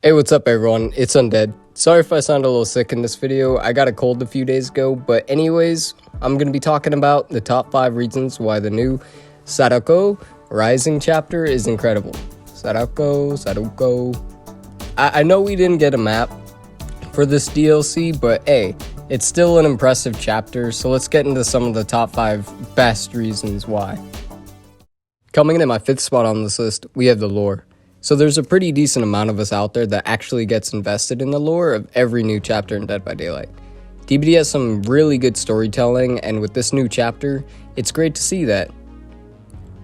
Hey, what's up everyone? It's Undead. Sorry if I sound a little sick in this video. I got a cold a few days ago, but anyways, I'm going to be talking about the top 5 reasons why the new Sadako Rising chapter is incredible. Sadako. I know we didn't get a map for this DLC, but hey, it's still an impressive chapter, so let's get into some of the top 5 best reasons why. Coming in at my 5th spot on this list, we have the lore. So there's a pretty decent amount of us out there that actually gets invested in the lore of every new chapter in Dead by Daylight. DBD has some really good storytelling, and with this new chapter, it's great to see that.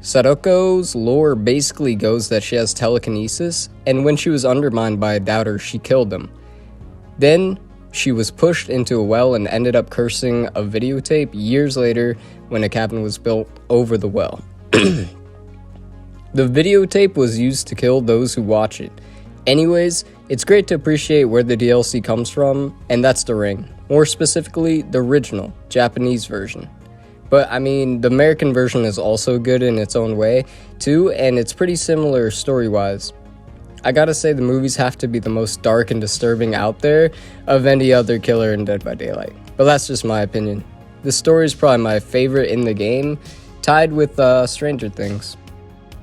Sadako's lore basically goes that she has telekinesis, and when she was undermined by a doubter, she killed him. Then, she was pushed into a well and ended up cursing a videotape years later when a cabin was built over the well. The videotape was used to kill those who watch it. Anyways, it's great to appreciate where the DLC comes from, and that's the ring. More specifically, the original, Japanese version. But I mean, the American version is also good in its own way, too, and it's pretty similar story-wise. I gotta say the movies have to be the most dark and disturbing out there of any other killer in Dead by Daylight. But that's just my opinion. This story is probably my favorite in the game, tied with Stranger Things.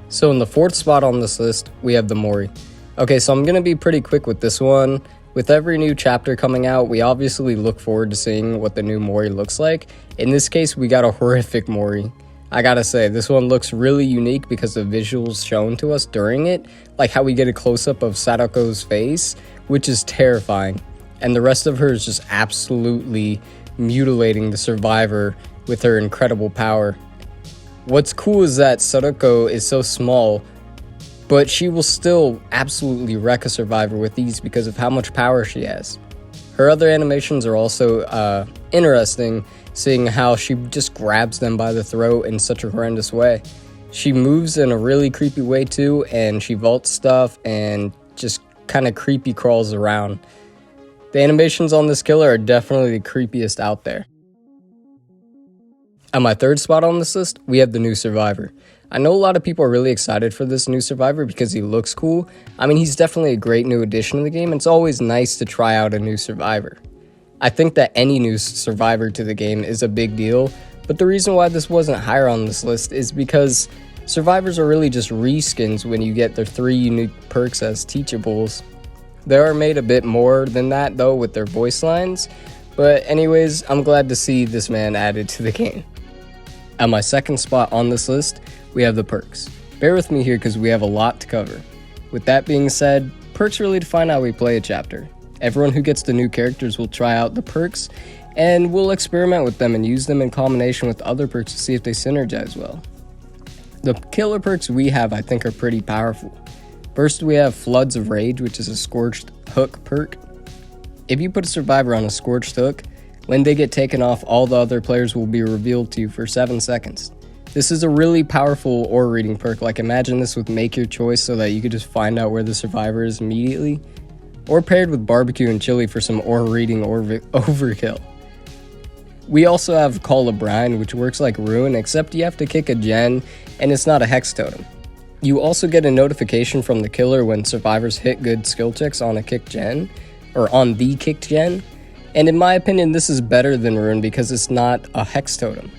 So in the 4th spot on this list, we have the Mori. Okay, so I'm going to be pretty quick with this one. With every new chapter coming out, we obviously look forward to seeing what the new Mori looks like. In this case, we got a horrific Mori. I gotta say, this one looks really unique because of visuals shown to us during it, like how we get a close-up of Sadako's face, which is terrifying. And the rest of her is just absolutely mutilating the survivor with her incredible power. What's cool is that Sadako is so small, but she will still absolutely wreck a survivor with ease because of how much power she has. Her other animations are also interesting, seeing how she just grabs them by the throat in such a horrendous way. She moves in a really creepy way too, and she vaults stuff and just kind of creepy crawls around. The animations on this killer are definitely the creepiest out there. At my 3rd spot on this list, we have the new Survivor. I know a lot of people are really excited for this new Survivor because he looks cool. I mean, he's definitely a great new addition to the game, and it's always nice to try out a new Survivor. I think that any new Survivor to the game is a big deal, but the reason why this wasn't higher on this list is because Survivors are really just reskins when you get their 3 unique perks as teachables. They are made a bit more than that though with their voice lines, but anyways, I'm glad to see this man added to the game. At my 2nd spot on this list, we have the perks. Bear with me here because we have a lot to cover. With that being said, perks really define how we play a chapter. Everyone who gets the new characters will try out the perks, and we'll experiment with them and use them in combination with other perks to see if they synergize well. The killer perks we have I think are pretty powerful. First we have Floods of Rage, which is a Scorched Hook perk. If you put a survivor on a Scorched Hook, when they get taken off, all the other players will be revealed to you for 7 seconds. This is a really powerful aura reading perk, like imagine this with Make Your Choice so that you could just find out where the survivor is immediately. Or paired with Barbecue and Chili for some aura reading or overkill. We also have Call of Brine, which works like Ruin, except you have to kick a gen, and it's not a hex totem. You also get a notification from the killer when survivors hit good skill checks on a kicked gen, or on the kicked gen. And in my opinion, this is better than Ruin because it's not a hex totem.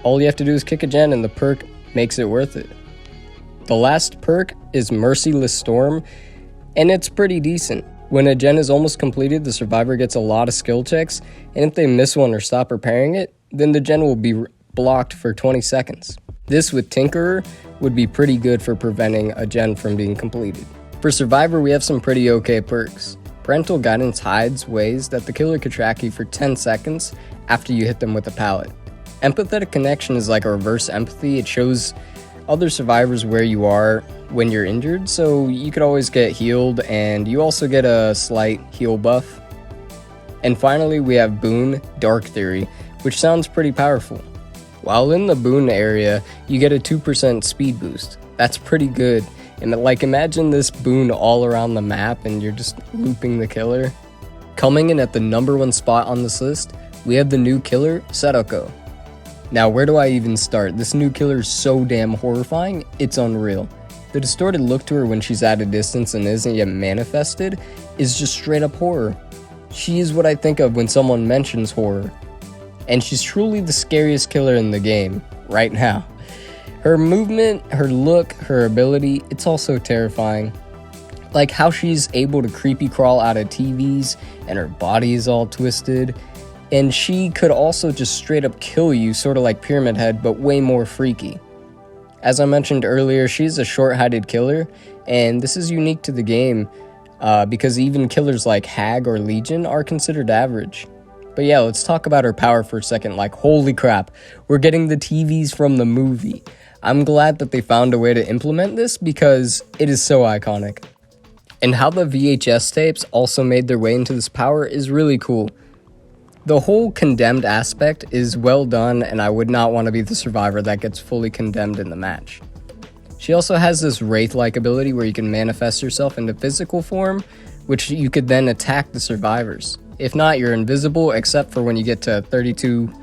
All you have to do is kick a gen and the perk makes it worth it. The last perk is Merciless Storm, and it's pretty decent. When a gen is almost completed, the survivor gets a lot of skill checks, and if they miss one or stop repairing it, then the gen will be blocked for 20 seconds. This with Tinkerer would be pretty good for preventing a gen from being completed. For Survivor, we have some pretty okay perks. Parental Guidance hides ways that the killer could track you for 10 seconds after you hit them with a pallet. Empathetic Connection is like a reverse empathy. It shows other survivors where you are when you're injured, so you could always get healed, and you also get a slight heal buff. And finally, we have Boon Dark Theory, which sounds pretty powerful. While in the Boon area, you get a 2% speed boost. That's pretty good. And like imagine this boon all around the map and you're just looping the killer. Coming in at the number 1 spot on this list, we have the new killer, Sadako. Now where do I even start? This new killer is so damn horrifying, it's unreal. The distorted look to her when she's at a distance and isn't yet manifested is just straight up horror. She is what I think of when someone mentions horror. And she's truly the scariest killer in the game, right now. Her movement, her look, her ability, it's all so terrifying. Like how she's able to creepy crawl out of TVs and her body is all twisted. And she could also just straight up kill you, sort of like Pyramid Head, but way more freaky. As I mentioned earlier, she's a short-heighted killer, and this is unique to the game because even killers like Hag or Legion are considered average. But yeah, let's talk about her power for a second. Like, holy crap, we're getting the TVs from the movie. I'm glad that they found a way to implement this because it is so iconic. And how the VHS tapes also made their way into this power is really cool. The whole condemned aspect is well done, and I would not want to be the survivor that gets fully condemned in the match. She also has this Wraith-like ability where you can manifest yourself into physical form, which you could then attack the survivors. If not, you're invisible except for when you get to 32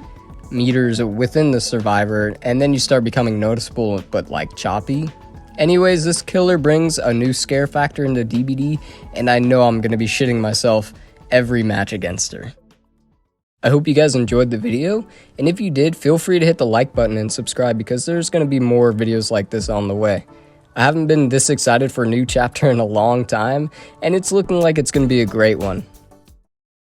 meters within the survivor, and then you start becoming noticeable but like choppy. Anyways, this killer brings a new scare factor into DBD, and I know I'm going to be shitting myself every match against her. I hope you guys enjoyed the video, and if you did, feel free to hit the like button and subscribe because there's going to be more videos like this on the way. I haven't been this excited for a new chapter in a long time, and it's looking like it's going to be a great one.